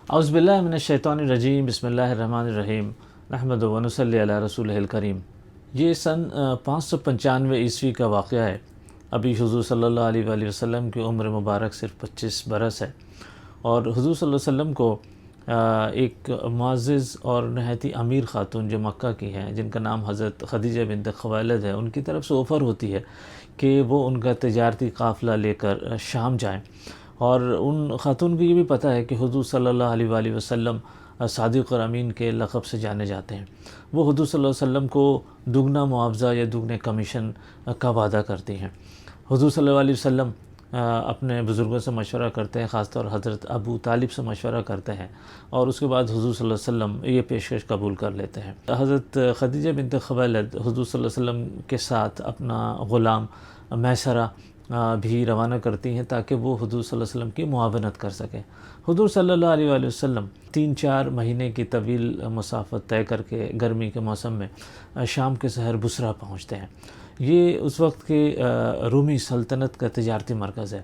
اعوذ باللہ من الشیطان الرجیم، بسم اللہ الرحمن الرحیم، نحمد و نصلی علی رسولہ الکریم۔ یہ سن 595 عیسوی کا واقعہ ہے۔ ابھی حضور صلی اللہ علیہ وآلہ وسلم کی عمر مبارک صرف 25 برس ہے، اور حضور صلی اللہ علیہ وسلم کو ایک معزز اور نہایت ہی امیر خاتون جو مکہ کی ہیں، جن کا نام حضرت خدیجہ بنت خویلد ہے، ان کی طرف سے آفر ہوتی ہے کہ وہ ان کا تجارتی قافلہ لے کر شام جائیں۔ اور ان خاتون کو یہ بھی پتہ ہے کہ حضور صلی اللہ علیہ وآلہ وسلم صادق اور امین کے لقب سے جانے جاتے ہیں۔ وہ حضور صلی اللہ علیہ وسلم کو دگنا معاوضہ یا دگنے کمیشن کا وعدہ کرتی ہیں۔ حضور صلی اللہ علیہ وسلم اپنے بزرگوں سے مشورہ کرتے ہیں، خاص طور حضرت ابو طالب سے مشورہ کرتے ہیں، اور اس کے بعد حضور صلی اللہ علیہ وسلم یہ پیشکش قبول کر لیتے ہیں۔ حضرت خدیجہ بنت خویلد حضور صلی اللہ علیہ وسلم کے ساتھ اپنا غلام میسرہ بھی روانہ کرتی ہیں تاکہ وہ حضور صلی اللہ علیہ وسلم کی معاونت کر سکیں۔ حضور صلی اللہ علیہ وآلہ وسلم 3-4 مہینے کی طویل مسافت طے کر کے گرمی کے موسم میں شام کے سحر بصرہ پہنچتے ہیں۔ یہ اس وقت کے رومی سلطنت کا تجارتی مرکز ہے۔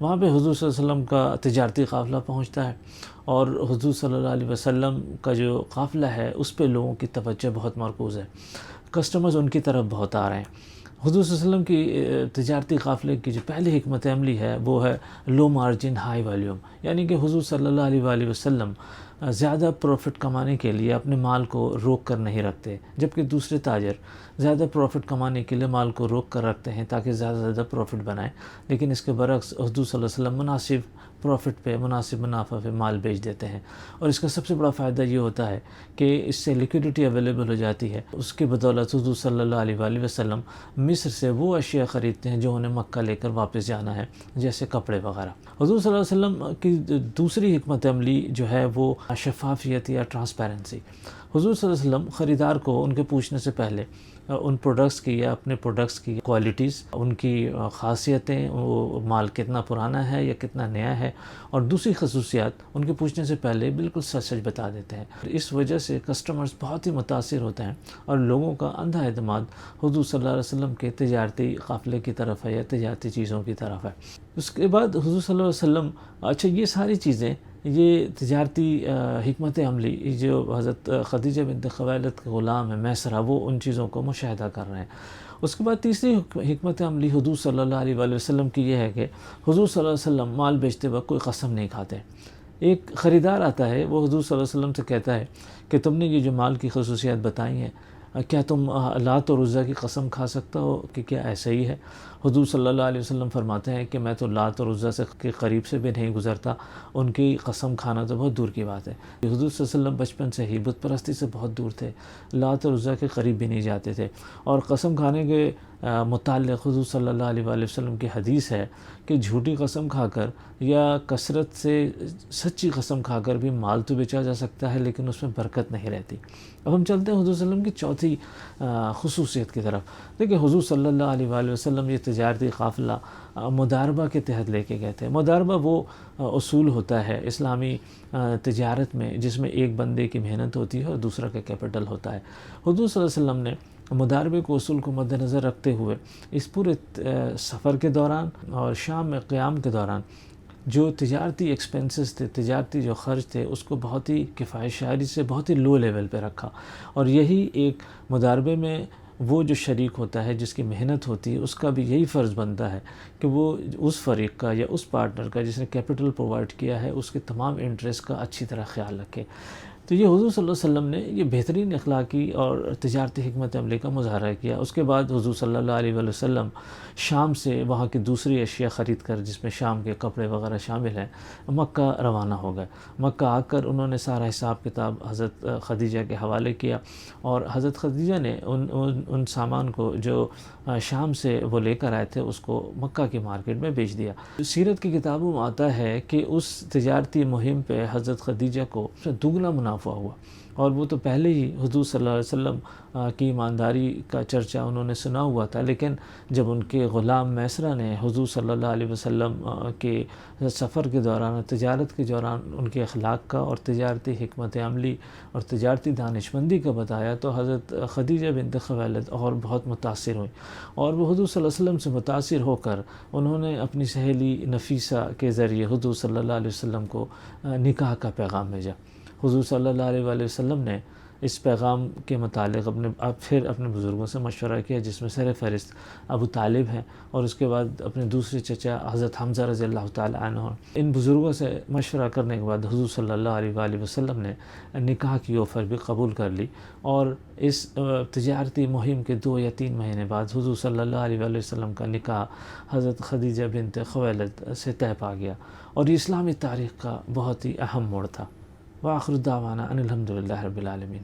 وہاں پہ حضور صلی اللہ علیہ وسلم کا تجارتی قافلہ پہنچتا ہے، اور حضور صلی اللہ علیہ وسلم کا جو قافلہ ہے اس پہ لوگوں کی توجہ بہت مرکوز ہے، کسٹمرز ان کی طرف بہت آ رہے ہیں۔ حضور صلی اللہ علیہ وسلم کی تجارتی قافلے کی جو پہلی حکمت عملی ہے وہ ہے لو مارجن ہائی والیوم، یعنی کہ حضور صلی اللہ علیہ وآلہ وسلم زیادہ پروفٹ کمانے کے لیے اپنے مال کو روک کر نہیں رکھتے، جبکہ دوسرے تاجر زیادہ پروفٹ کمانے کے لیے مال کو روک کر رکھتے ہیں تاکہ زیادہ سے زیادہ پروفٹ بنائیں، لیکن اس کے برعکس حضور صلی اللہ علیہ وسلم مناسب پروفٹ پہ، مناسب منافع پہ مال بیچ دیتے ہیں۔ اور اس کا سب سے بڑا فائدہ یہ ہوتا ہے کہ اس سے لیکوڈیٹی اویلیبل ہو جاتی ہے۔ اس کی بدولت حضور صلی اللہ علیہ وآلہ وسلم مصر سے وہ اشیاء خریدتے ہیں جو انہیں مکہ لے کر واپس جانا ہے، جیسے کپڑے وغیرہ۔ حضور صلی اللہ علیہ وسلم کی دوسری حکمت عملی جو ہے وہ شفافیت یا ٹرانسپیرنسی۔ حضور صلی اللہ علیہ وسلم خریدار کو ان کے پوچھنے سے پہلے ان پروڈکٹس کی یا اپنے پروڈکٹس کی کوالٹیز، ان کی خاصیتیں، وہ مال کتنا پرانا ہے یا کتنا نیا ہے، اور دوسری خصوصیات ان کے پوچھنے سے پہلے بالکل سچ سچ بتا دیتے ہیں۔ اس وجہ سے کسٹمرز بہت ہی متاثر ہوتے ہیں، اور لوگوں کا اندھا اعتماد حضور صلی اللہ علیہ وسلم کے تجارتی قافلے کی طرف ہے یا تجارتی چیزوں کی طرف ہے۔ اس کے بعد حضور صلی اللہ علیہ وسلم یہ ساری چیزیں، یہ تجارتی حکمت عملی جو حضرت خدیجہ بنت خویلد کے غلام ہے میسرہ، وہ ان چیزوں کو مشاہدہ کر رہے ہیں۔ اس کے بعد تیسری حکمت عملی حضور صلی اللہ علیہ وآلہ وسلم کی یہ ہے کہ حضور صلی اللہ علیہ وسلم مال بیچتے وقت کوئی قسم نہیں کھاتے۔ ایک خریدار آتا ہے، وہ حضور صلی اللہ علیہ وسلم سے کہتا ہے کہ تم نے یہ جو مال کی خصوصیات بتائی ہیں، کیا تم لات اور عزیٰ کی قسم کھا سکتا ہو کہ کیا ایسا ہی ہے؟ حضور صلی اللہ علیہ وسلم فرماتے ہیں کہ میں تو لات اور عزیٰ کے قریب سے بھی نہیں گزرتا، ان کی قسم کھانا تو بہت دور کی بات ہے۔ حضور صلی اللہ علیہ وسلم بچپن سے ہی بت پرستی سے بہت دور تھے، لات اور عزیٰ کے قریب بھی نہیں جاتے تھے، اور قسم کھانے کے متعلق حضور صلی اللہ علیہ وآلہ وسلم کی حدیث ہے کہ جھوٹی قسم کھا کر یا کثرت سے سچی قسم کھا کر بھی مال تو بیچا جا سکتا ہے، لیکن اس میں برکت نہیں رہتی۔ اب ہم چلتے ہیں حضور صلی اللہ علیہ وسلم کی چوتھی خصوصیت کی طرف۔ دیکھیں حضور صلی اللہ علیہ وآلہ وسلم یہ تجارتی قافلہ مداربہ کے تحت لے کے گئے تھے۔ مداربہ وہ اصول ہوتا ہے اسلامی تجارت میں جس میں ایک بندے کی محنت ہوتی ہے اور دوسرا کا کیپٹل ہوتا ہے۔ حضور صلی اللہ علیہ وسلم نے مداربے کو اصول کو مد نظر رکھتے ہوئے اس پورے سفر کے دوران اور شام میں قیام کے دوران جو تجارتی ایکسپنسز تھے، تجارتی جو خرچ تھے، اس کو بہت ہی کفایت شعری سے بہت ہی لو لیول پہ رکھا۔ اور یہی ایک مداربے میں وہ جو شریک ہوتا ہے، جس کی محنت ہوتی ہے، اس کا بھی یہی فرض بنتا ہے کہ وہ اس فریق کا یا اس پارٹنر کا جس نے کیپٹل پرووائڈ کیا ہے، اس کے تمام انٹرسٹ کا اچھی طرح خیال رکھے۔ تو یہ حضور صلی اللہ علیہ وسلم نے یہ بہترین اخلاقی اور تجارتی حکمت عملی کا مظاہرہ کیا۔ اس کے بعد حضور صلی اللہ علیہ وآلہ وسلم شام سے وہاں کی دوسری اشیاء خرید کر، جس میں شام کے کپڑے وغیرہ شامل ہیں، مکہ روانہ ہو گئے۔ مکہ آ کر انہوں نے سارا حساب کتاب حضرت خدیجہ کے حوالے کیا، اور حضرت خدیجہ نے ان سامان کو جو شام سے وہ لے کر آئے تھے اس کو مکہ کی مارکیٹ میں بیچ دیا۔ سیرت کی کتابوں میں آتا ہے کہ اس تجارتی مہم پہ حضرت خدیجہ کو دگنا منافع ہوا۔ اور وہ تو پہلے ہی حضور صلی اللہ علیہ وسلم کی ایمانداری کا چرچا انہوں نے سنا ہوا تھا، لیکن جب ان کے غلام میسرہ نے حضور صلی اللہ علیہ وسلم کے سفر کے دوران، تجارت کے دوران ان کے اخلاق کا اور تجارتی حکمت عملی اور تجارتی دانشمندی کا بتایا، تو حضرت خدیجہ بنت خویلد اور بہت متاثر ہوئی، اور وہ حضور صلی اللہ علیہ وسلم سے متاثر ہو کر انہوں نے اپنی سہیلی نفیسہ کے ذریعے حضور صلی اللہ علیہ وسلم کو نکاح کا پیغام بھیجا۔ حضور صلی اللہ علیہ وآلہ وسلم نے اس پیغام کے متعلق پھر اپنے بزرگوں سے مشورہ کیا، جس میں سر فہرست ابو طالب ہیں، اور اس کے بعد اپنے دوسرے چچا حضرت حمزہ رضی اللہ تعالی عنہ۔ ان بزرگوں سے مشورہ کرنے کے بعد حضور صلی اللہ علیہ وآلہ وسلم نے نکاح کی آفر بھی قبول کر لی، اور اس تجارتی مہم کے 2 یا 3 مہینے بعد حضور صلی اللہ علیہ وآلہ وسلم کا نکاح حضرت خدیجہ بنت خویلد سے طے پا گیا، اور یہ اسلامی تاریخ کا بہت ہی اہم موڑ تھا۔ وآخر دعوانا ان الحمد للہ رب العالمین۔